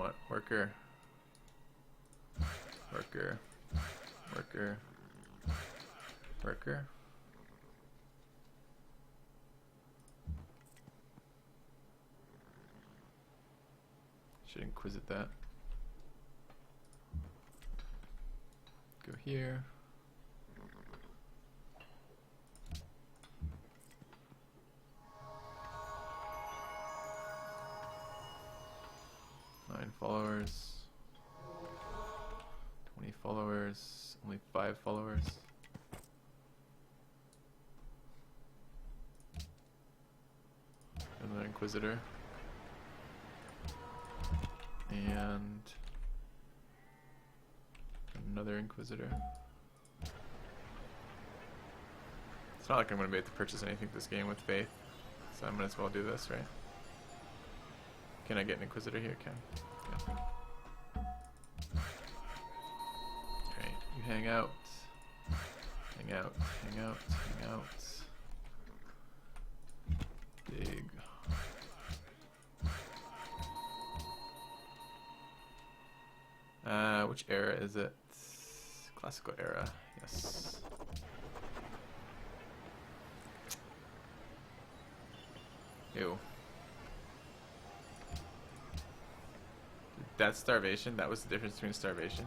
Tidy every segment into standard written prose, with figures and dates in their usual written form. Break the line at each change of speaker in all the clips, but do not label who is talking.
want worker, worker, worker, worker. Should inquisit that. Go here. Followers, 20 followers, only 5 followers. Another Inquisitor. And another Inquisitor. It's not like I'm going to be able to purchase anything this game with Faith, so I might as well do this, right? Can I get an Inquisitor here? Can. Alright, you hang out. Hang out, hang out, hang out. Big. Which era is it? Classical era, yes. Ew. That's starvation? That was the difference between starvation?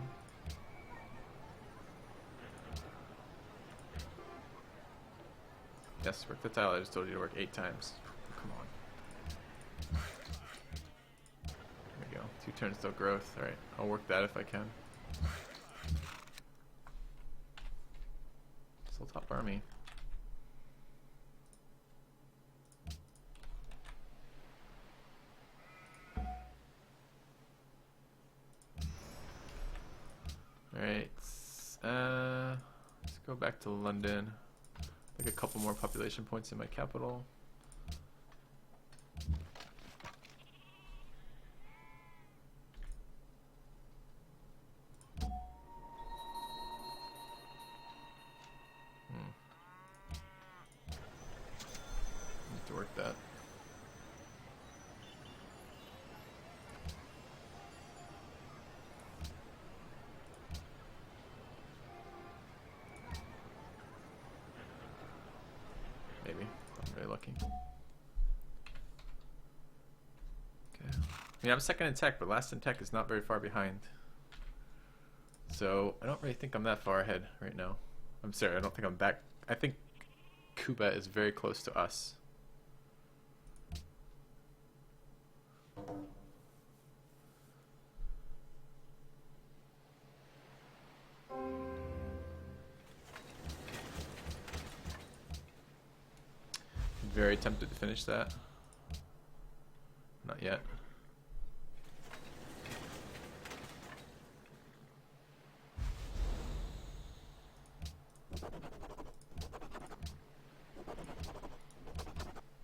Yes, work the tile. I just told you to work 8 times. Come on. There we go. 2 turns till growth. Alright, I'll work that if I can. Still top army. Alright, let's go back to London. Like a couple more population points in my capital. Need to work that. Maybe. I'm very lucky. Okay. I mean, I'm second in tech, but last in tech is not very far behind. So I don't really think I'm that far ahead right now. I'm sorry, I don't think I'm that. I think Cuba is very close to us. Very tempted to finish that. Not yet.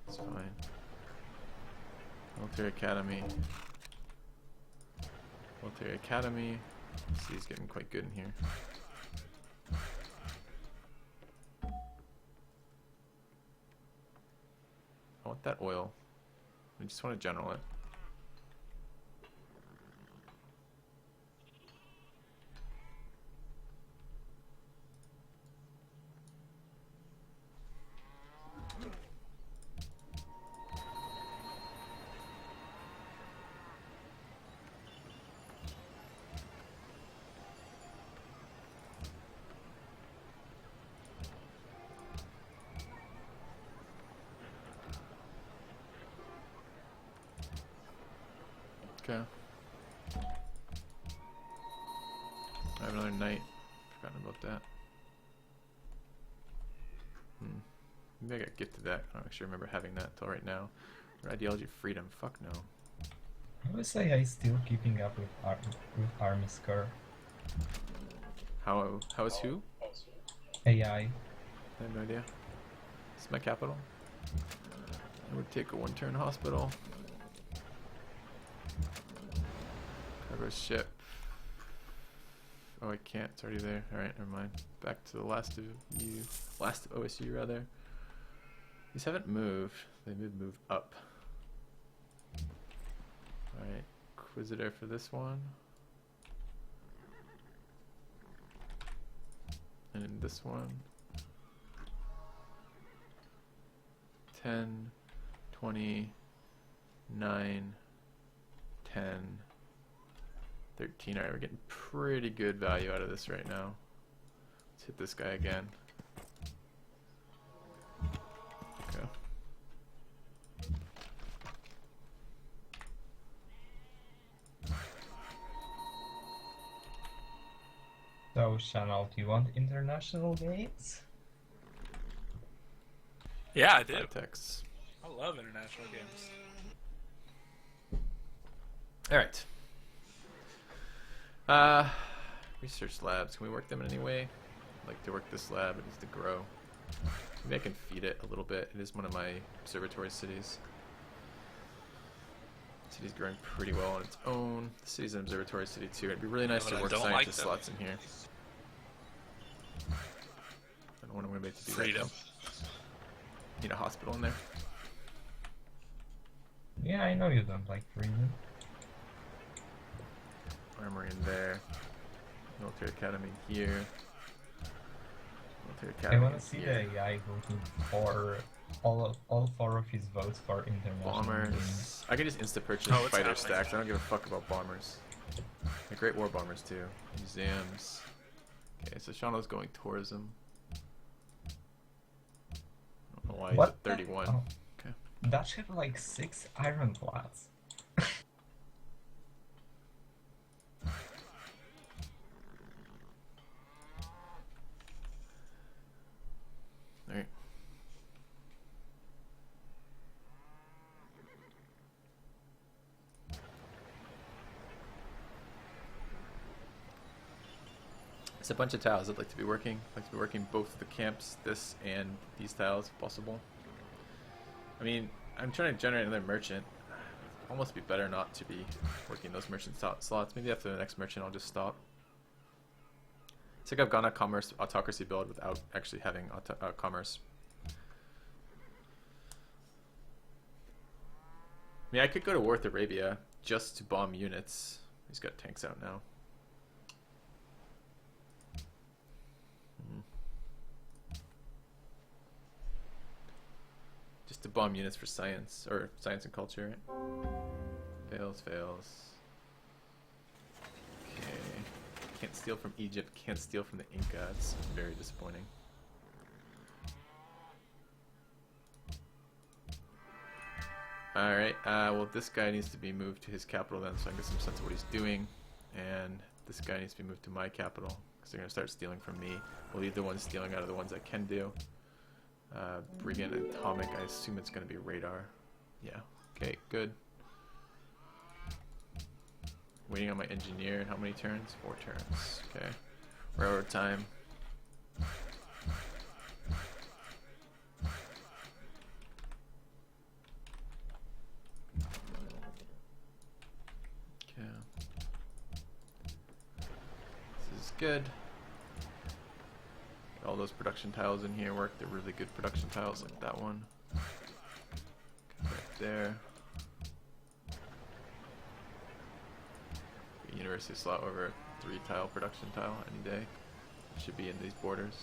It's fine. Military Academy. Military Academy. See, he's getting quite good in here. I want that oil. I just want to general it. Okay. I have another knight. Forgotten about that. Maybe I got gifted that. I don't actually remember having that until right now. Or ideology of freedom. Fuck no.
I would say I still keeping up with army score.
How is who?
AI.
I have no idea. This is my capital. I would take a 1-turn hospital. Cargo ship. Oh, I can't. It's already there. Alright, never mind. Back to the last of OSU rather. These haven't moved. They move up. Alright, Inquisitor for this one. And in this one. 10, 20, 9, 10, 13. Alright, we're getting pretty good value out of this right now. Let's hit this guy again. Okay.
So, Channel, do you want international games?
Yeah, I do.
Texts.
I love international games.
Alright. Research labs. Can we work them in any way? I'd like to work this lab. It needs to grow. Maybe I can feed it a little bit. It is one of my observatory cities. The city's growing pretty well on its own. The city's an observatory city too. It'd be really nice to work scientist slots in here. I don't want to make to do
Freedom.
That. Need a hospital in there.
Yeah, I know you don't like freedom.
Armory in there. Military academy here. Military academy.
I want to see the AI voting for all four of his votes for international
Bombers.
games.
I can just insta-purchase
Oh, it's
fighter
happening.
stacks. I don't give a fuck about bombers. The Great War bombers too. Museums. Okay, so Shauno's going tourism. I don't know why he's at 31.
Oh.
Okay.
That ship like 6 ironclads.
Alright. It's a bunch of tiles I'd like to be working. I'd like to be working both the camps, this and these tiles if possible. I mean, I'm trying to generate another merchant. It'd almost be better not to be working those merchant slots. Maybe after the next merchant I'll just stop. It's like I've gone a commerce autocracy build without actually having commerce. I mean, I could go to war with Arabia just to bomb units. He's got tanks out now. Just to bomb units for science, or science and culture, right? Fails, fails. Okay. Can't steal from Egypt, can't steal from the Inca. It's very disappointing. Alright, well this guy needs to be moved to his capital then, so I can get some sense of what he's doing. And this guy needs to be moved to my capital, because they're going to start stealing from me. We'll leave the ones stealing out of the ones I can do. Breogan and Atomic, I assume it's going to be radar. Yeah, okay, good. Waiting on my engineer. How many turns? 4 turns. Okay. Railroad time. Okay. This is good. All those production tiles in here work. They're really good production tiles, like that one. Right there. University slot over a 3-tile production tile any day. It should be in these borders.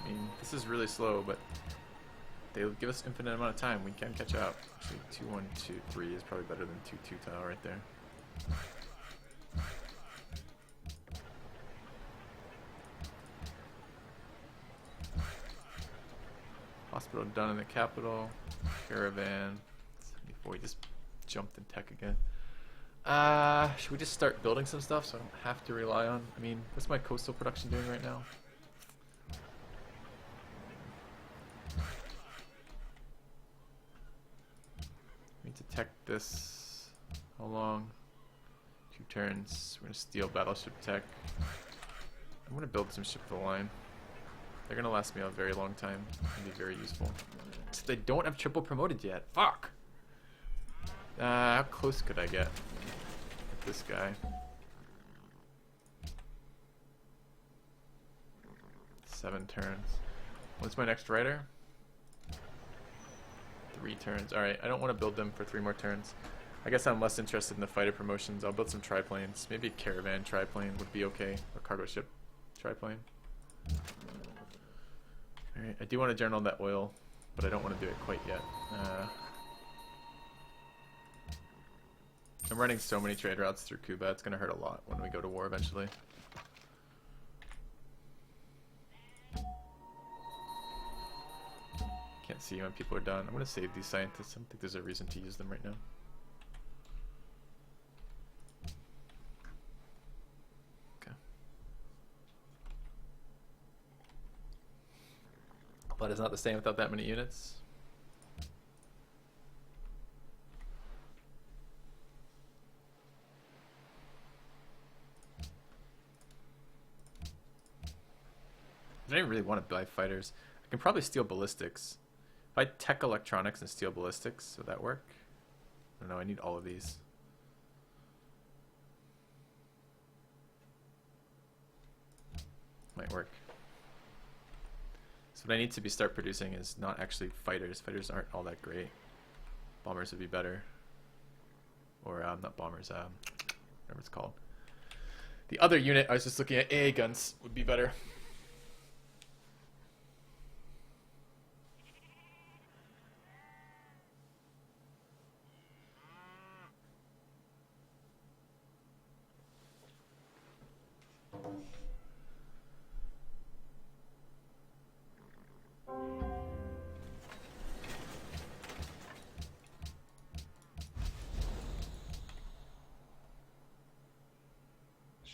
I mean, this is really slow, but they'll give us infinite amount of time. We can catch up. Actually, 2, 1, 2, 3 is probably better than 2, 2 tile right there. Hospital done in the capital. Caravan. Before we just jumped in tech again. Should we just start building some stuff so I don't have to rely on? I mean, what's my coastal production doing right now? Need to tech this. How long? 2 turns. We're gonna steal battleship tech. I'm gonna build some ship for the line. They're gonna last me a very long time and be very useful. Except they don't have triple promoted yet. Fuck! How close could I get with this guy? 7 turns. What's my next rider? 3 turns. Alright, I don't want to build them for 3 more turns. I guess I'm less interested in the fighter promotions. I'll build some triplanes. Maybe a caravan triplane would be okay. A cargo ship triplane. Alright, I do want to journal that oil, but I don't want to do it quite yet. I'm running so many trade routes through Cuba, it's going to hurt a lot when we go to war eventually. Can't see when people are done. I'm going to save these scientists. I don't think there's a reason to use them right now. Okay. But it's not the same without that many units. I don't even really want to buy fighters. I can probably steal ballistics. If I tech electronics and steal ballistics, would that work? I don't know, I need all of these. Might work. So what I need to start producing is not actually fighters. Fighters aren't all that great. Bombers would be better. Or, not bombers, whatever it's called. The other unit I was just looking at, AA guns, would be better.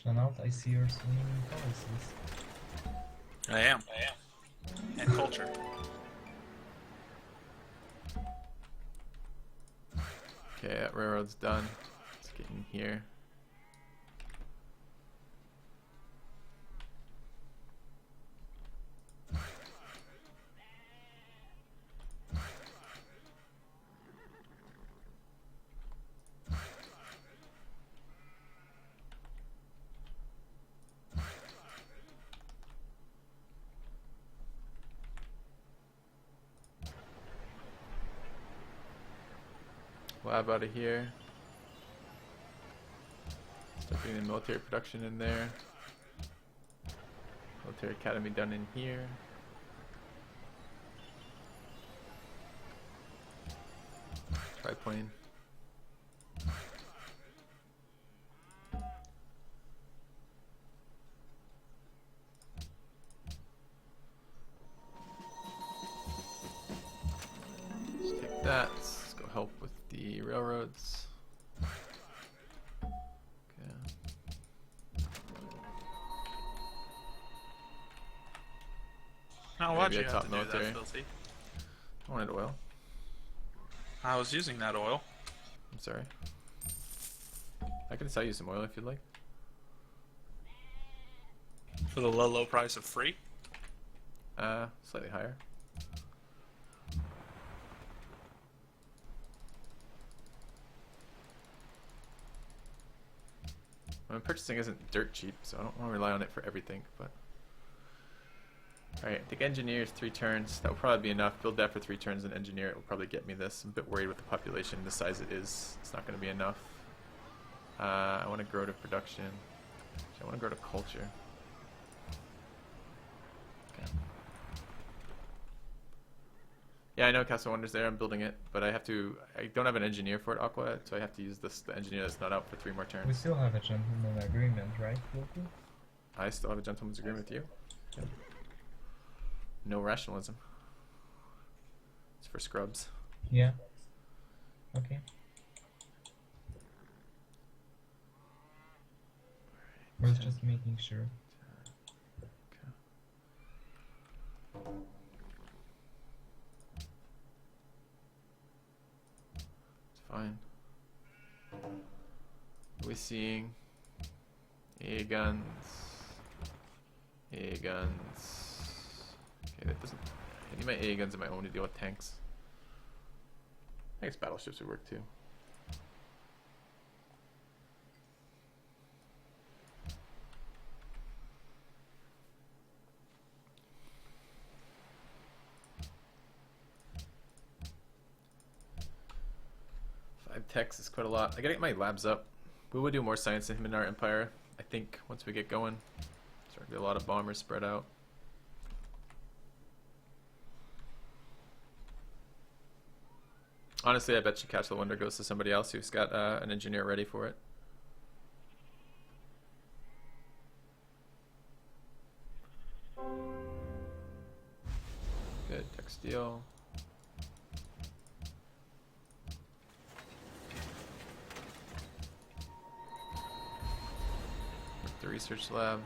Shanaut, I see you're swinging policies.
I am. And culture.
Okay, that railroad's done. Let's get in here. Lab out of here. Start getting the military production in there. Military academy done in here. Triplane. Let's take that. Let's go help with the railroads. Okay.
Now, why'd
Maybe
you
a
have
top
to do
military.
that, Filthy?
I wanted oil.
I was using that oil.
I'm sorry. I can sell you some oil if you'd like.
For the low, low price of free?
Slightly higher. I mean, purchasing isn't dirt cheap, so I don't want to rely on it for everything, but... Alright, I think engineers 3 turns. That will probably be enough. Build that for 3 turns and engineer it will probably get me this. I'm a bit worried with the population, the size it is. It's not going to be enough. I want to grow to production. Actually, I want to grow to culture. Okay. Yeah, I know Castle Wonder's there. I'm building it, but I don't have an engineer for it, Aqua, so I have to use the engineer that's not out for 3 more turns.
We still have a gentleman agreement, right, Loki?
I still have a gentleman's agreement with you. Yeah. No rationalism. It's for scrubs.
Yeah. Okay. We're just making sure.
Okay. It's fine. What are we seeing? A guns. A guns. Okay, that doesn't. I need my A guns of my own to deal with tanks. I guess battleships would work too. 5 techs is quite a lot. I gotta get my labs up. We will do more science than him in our empire, I think, once we get going. There's gonna be a lot of bombers spread out. Honestly, I bet you Castle Wonder goes to somebody else who's got an engineer ready for it. Good, tech steel. The research lab.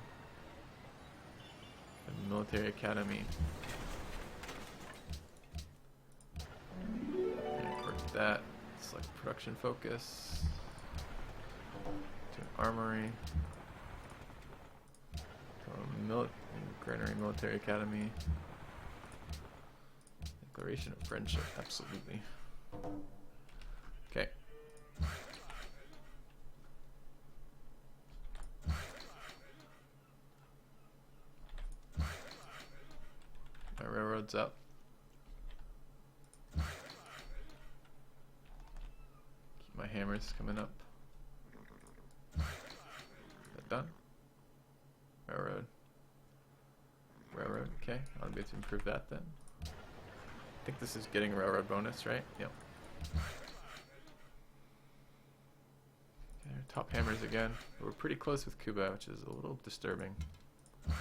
The military academy. That select production focus to an armory to a granary military academy. Declaration of friendship, absolutely. Okay. My railroad's up. My hammer's coming up. That done? Railroad. Railroad, okay. I'll be able to improve that then. I think this is getting a railroad bonus, right? Yep. Okay, top hammers again. We're pretty close with Cuba, which is a little disturbing. Is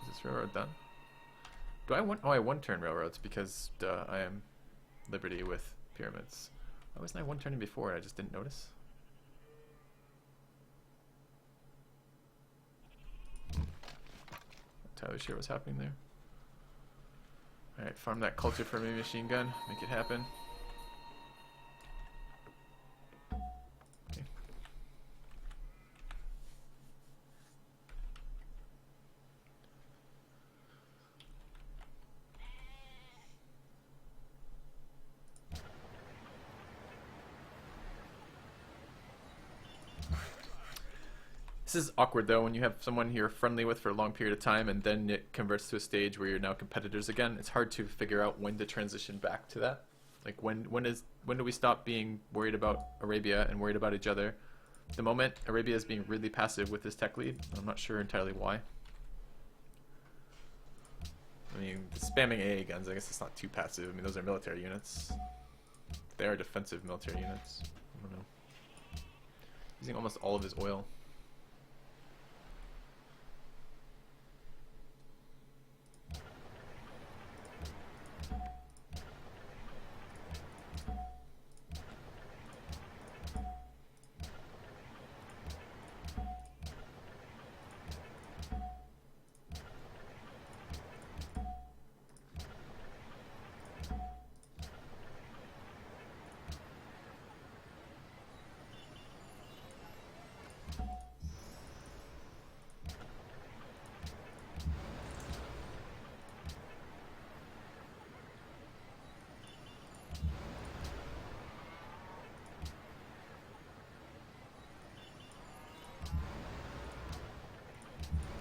this railroad done? Do I want? Oh, I one-turn railroads because I am Liberty with pyramids. Why wasn't I one-turning before and I just didn't notice? Not entirely sure what's happening there. Alright, farm that culture for me, machine gun. Make it happen. Okay. This is awkward though when you have someone you're friendly with for a long period of time and then it converts to a stage where you're now competitors again. It's hard to figure out when to transition back to that. Like when do we stop being worried about Arabia and worried about each other? The moment Arabia is being really passive with this tech lead, I'm not sure entirely why. I mean, spamming AA guns, I guess it's not too passive. I mean, those are military units. They are defensive military units. I don't know. Using almost all of his oil.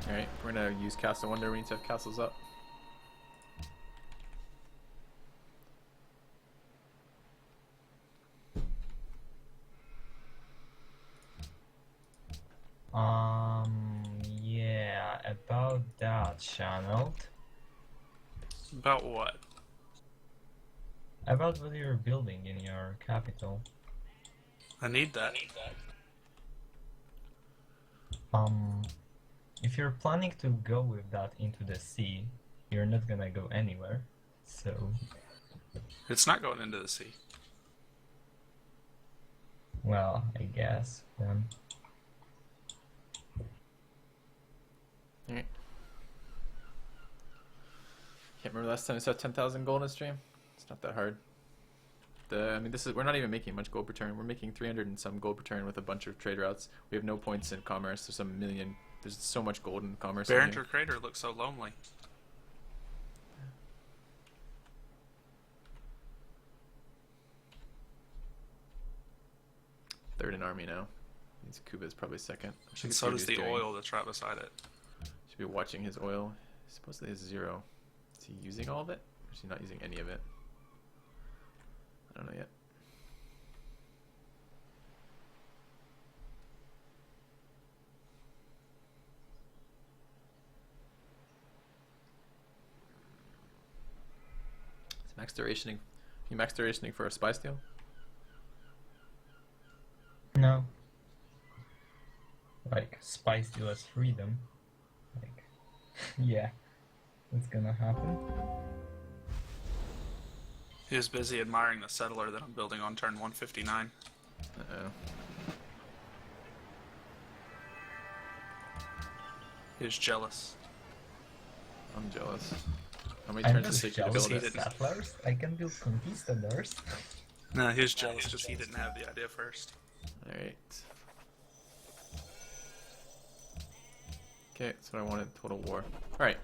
Alright, we're gonna use Castle Wonder. We need to have castles up.
Yeah, about that, channeled.
About what?
About what you're building in your capital.
I need that.
If you're planning to go with that into the sea, you're not gonna go anywhere, so...
It's not going into the sea.
Well, I guess, then.
Alright. Can't remember last time I saw 10,000 gold in a stream. It's not that hard. I mean, we're not even making much gold per turn. We're making 300 and some gold per turn with a bunch of trade routes. We have no points in commerce. There's some million. There's so much gold in commerce.
Barringer Crater looks so lonely.
Third in army now. Means Cuba is probably second.
And so does the oil that's right beside it.
Should be watching his oil. Supposedly it's 0. Is he using all of it? Or is he not using any of it? I don't know yet. Is max durationing? You max durationing for a spy steal?
No. Like, spy steal as freedom. Like, yeah, it's gonna happen.
He was busy admiring the settler that I'm building on turn 159.
Uh-oh.
He was jealous.
I'm jealous. How many
I'm
turns
just
does it take you to
jealous
build
with
it?
settlers. I can build conquistadors.
No, he was jealous because he didn't have the idea first.
Alright. Okay, that's what I wanted. Total war. Alright.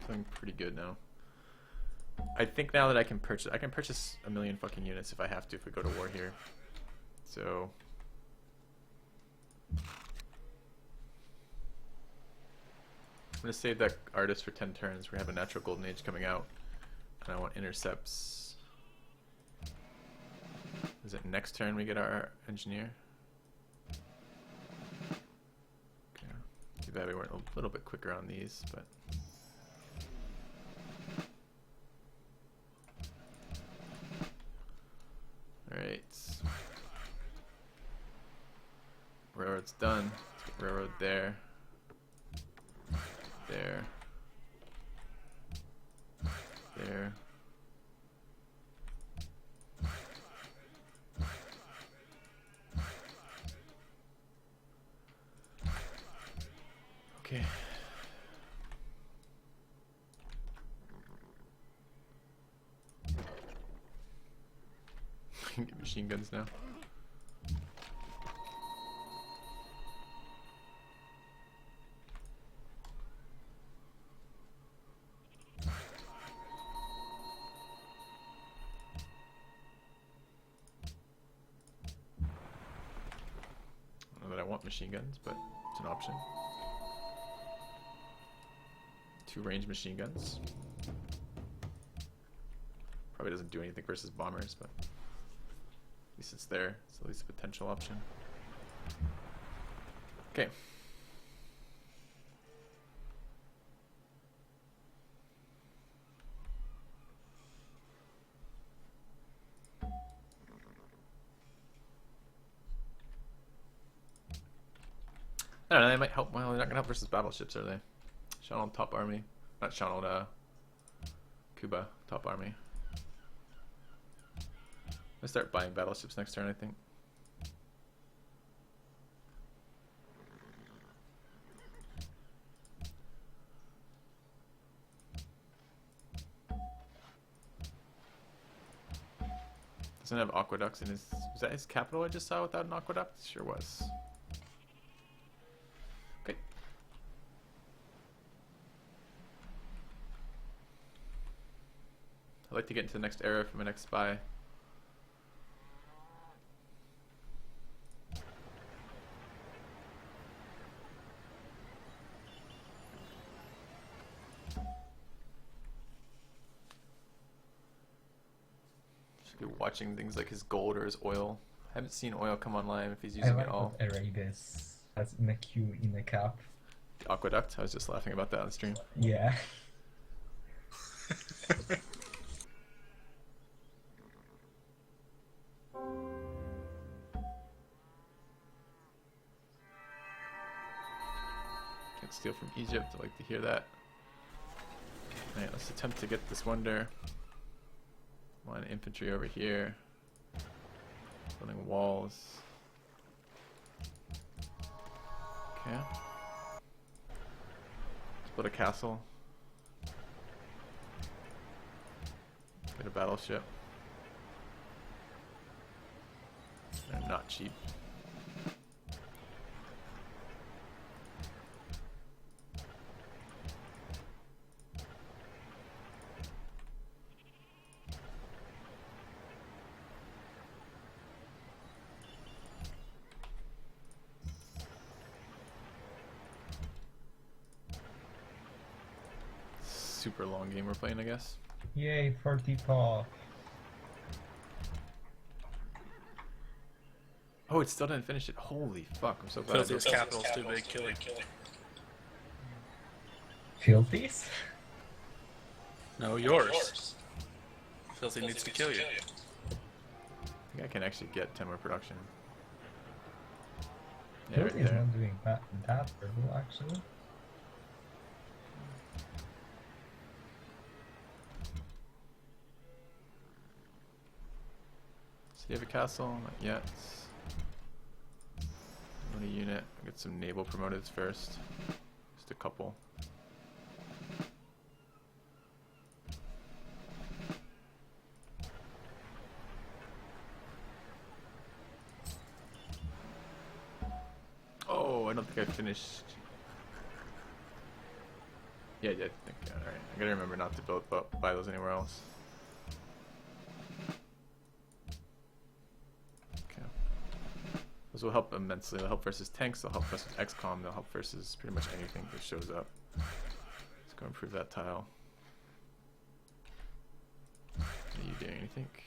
Doing pretty good now. I think now that I can purchase a million fucking units if I have to, if we go to war here. So I'm gonna save that artist for 10 turns. We have a natural golden age coming out. And I want intercepts. Is it next turn we get our engineer? Okay. Too bad we weren't a little bit quicker on these, but alright. Railroad's done. Let's get railroad there. There. There. Okay. I can get machine guns now. I don't know that I want machine guns, but it's an option. 2 range machine guns. Probably doesn't do anything versus bombers, but at least it's there. It's at least a potential option. Okay. I don't know, they might help. Well, they're not gonna help versus battleships, are they? Channel top army. Not channeled, Cuba top army. Let's start buying battleships next turn, I think. Doesn't have aqueducts in his. Was that his capital I just saw without an aqueduct? Sure was. Okay. I'd like to get into the next era for my next spy. Should be watching things like his gold or his oil. I haven't seen oil come online if he's
I
using
like
it all.
what Arabis has in a queue in a cap.
The aqueduct, I was just laughing about that on stream.
Yeah.
Can't steal from Egypt, I like to hear that. Alright, let's attempt to get this wonder. Line of infantry over here. Building walls. Okay. Let's build a castle. Get a battleship. They're not cheap. super long game we're playing, I guess.
Yay, 40 off.
Oh, it still didn't finish it. Holy fuck, I'm so glad.
Filthy's capital's too big. Kill it.
Filthies?
No, yours. Filthy needs to kill you.
I think I can actually get 10 more production. Yeah, right
Filthy's
there.
not doing that terrible, actually.
So you have a castle? Not yet. What a unit. I'll get some naval promoted first. Just a couple. Oh, I don't think I finished. Yeah, I did. Alright. I gotta remember not to buy those anywhere else. Okay. Those will help immensely. They'll help versus tanks, they'll help versus XCOM, they'll help versus pretty much anything that shows up. Let's go improve that tile. What are you doing, you think?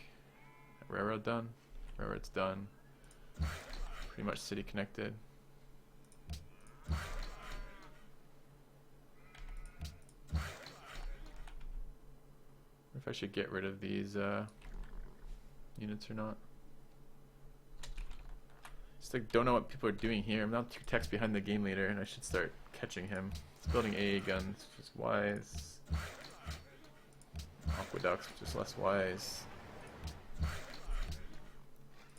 Railroad done? Railroad's done. Pretty much city connected. If I should get rid of these units or not. Just like don't know what people are doing here. I'm now 2 techs behind the game leader, and I should start catching him. It's building AA guns, which is wise. Aqueducts, which is less wise.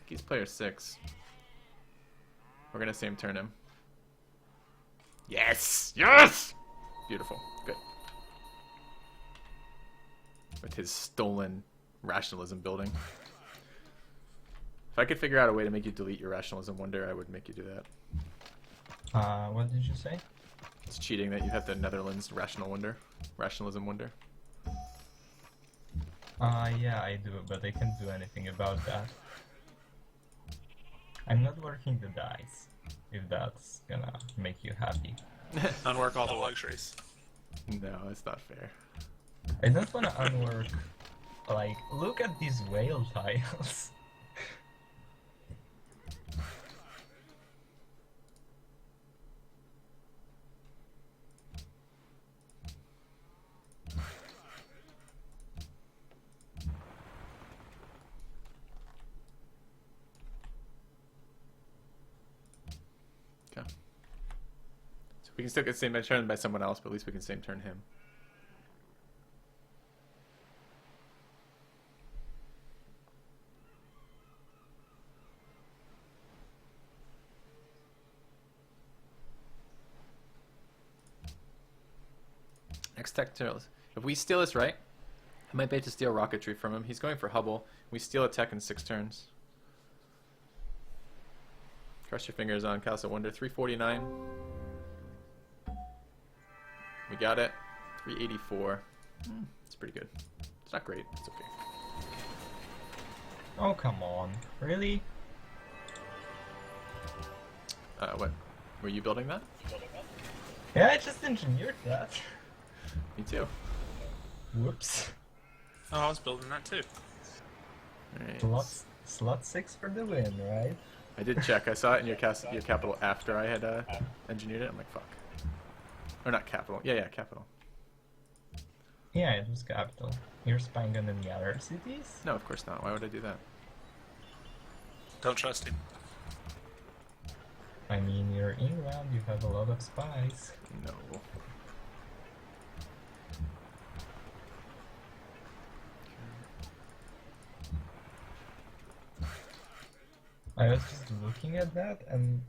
He's player 6. We're gonna same turn him. Yes! Yes! Beautiful. Good. With his stolen rationalism building. If I could figure out a way to make you delete your rationalism wonder, I would make you do that.
What did you say?
It's cheating that you have the Netherlands rationalism wonder.
Yeah, I do, but I can't do anything about that. I'm not working the dice, if that's gonna make you happy.
Unwork all the luxuries.
No, it's not fair.
I don't wanna unwork, like, look at these whale tiles.
Okay. So we can still get same turn by someone else, but at least we can same turn him. Next tech turns. If we steal this right, I might be able to steal rocketry from him. He's going for Hubble. We steal a tech in 6 turns. Cross your fingers on Castle Wonder. 349. We got it. 384. It's pretty good. It's not great. It's okay.
Oh, come on. Really?
What? Were you building that?
Yeah, I just engineered that.
Me too.
Whoops.
Oh, I was building that too.
Alright.
Slot 6 for the win, right?
I did check. I saw it in your capital after I had engineered it. I'm like, fuck. Or not capital. Yeah, capital.
Yeah, it was capital. You're spying on any other cities?
No, of course not. Why would I do that?
Don't trust him.
I mean, you're England, you have a lot of spies.
No.
I was just looking at that, and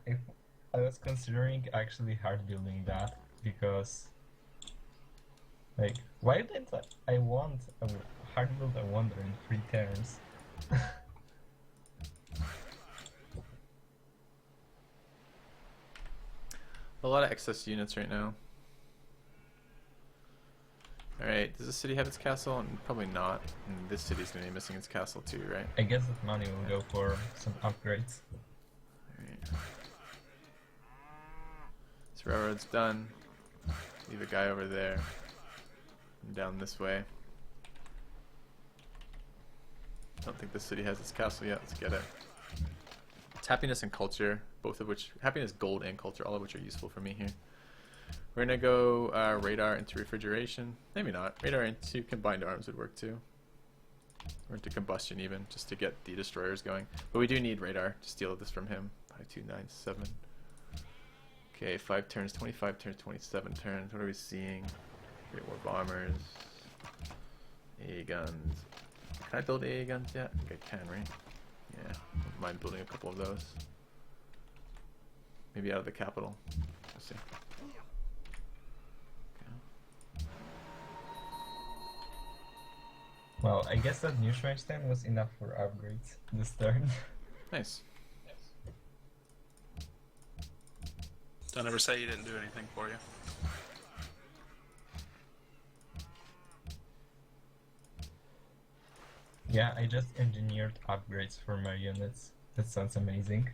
I was considering actually hard building that, because, like, why did I want a hard build a wonder in 3 turns?
A lot of excess units right now. Alright, does this city have its castle? And probably not. And this city's gonna be missing its castle too, right?
I guess that money will go for some upgrades.
Alright. This railroad's done. Leave a guy over there. And down this way. I don't think this city has its castle yet. Let's get it. It's happiness and culture, both of which, happiness, gold, and culture, all of which are useful for me here. We're gonna go radar into refrigeration. Maybe not. Radar into combined arms would work too. Or into combustion even, just to get the destroyers going. But we do need radar to steal this from him. 5, 2, 9, 7. Okay, 5 turns, 25 turns, 27 turns. What are we seeing? Great War bombers. AA guns. Can I build AA guns yet? I think I can, right? Yeah, don't mind building a couple of those. Maybe out of the capital. We'll see.
Well, I guess that new Schweinstein was enough for upgrades this turn.
Nice.
Don't ever say you didn't do anything for you.
Yeah, I just engineered upgrades for my units. That sounds amazing.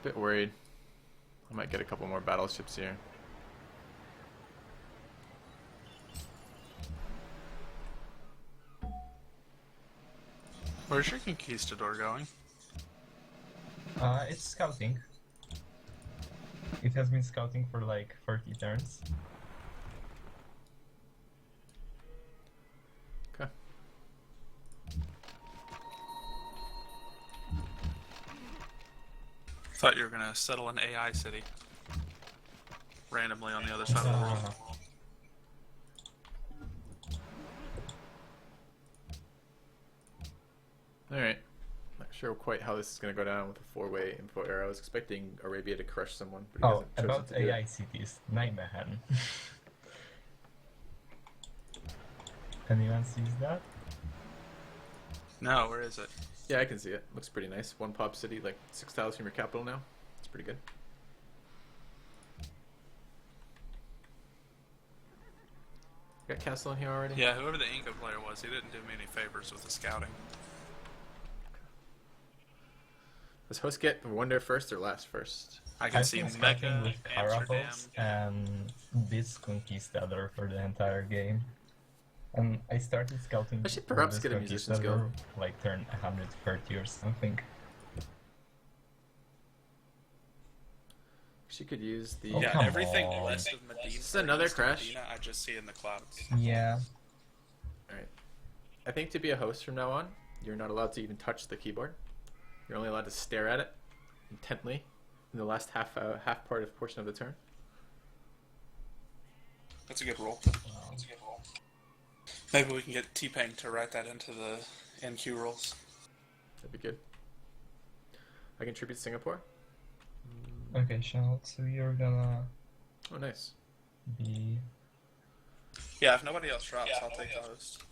Bit worried. I might get a couple more battleships here.
Where's your conquistador going?
It's scouting. It has been scouting for like 30 turns.
Okay.
Thought you were gonna settle an AI city randomly on the other side of the world.
Alright. Not sure quite how this is going to go down with a 4-way info arrow. I was expecting Arabia to crush someone, but he
Oh,
hasn't chosen
about
to do it.
AI cities, Nijmegen. Anyone sees that?
No, where is it?
Yeah, I can see it. Looks pretty nice. One pop city, like 6 tiles from your capital now. It's pretty good. Got castle in here already?
Yeah, whoever the Inca player was, he didn't do me any favors with the scouting.
Does host get wonder first or last first?
I can
I've
see
been scouting
Mecca,
with
Amsterdam.
Carabos and this Conquistador for the entire game. And I started scouting
I should
for
perhaps
this
get a musician's
Conquistador,
guild.
like turn 130 or something.
She could use the...
Oh,
Yeah,
come
everything
on.
west of Medina.
Is this another
east of
crash?
Medina, I just see in the clouds.
Yeah.
Alright. I think to be a host from now on, you're not allowed to even touch the keyboard. You're only allowed to stare at it intently in the last half portion of the turn.
That's a good rule.
Wow.
Maybe we can get T-Pang to write that into the NQ rules.
That'd be good. I contribute Singapore.
Okay, Charlotte, so you're gonna
Oh, nice.
be...
Yeah, if nobody else drops, I'll take the host.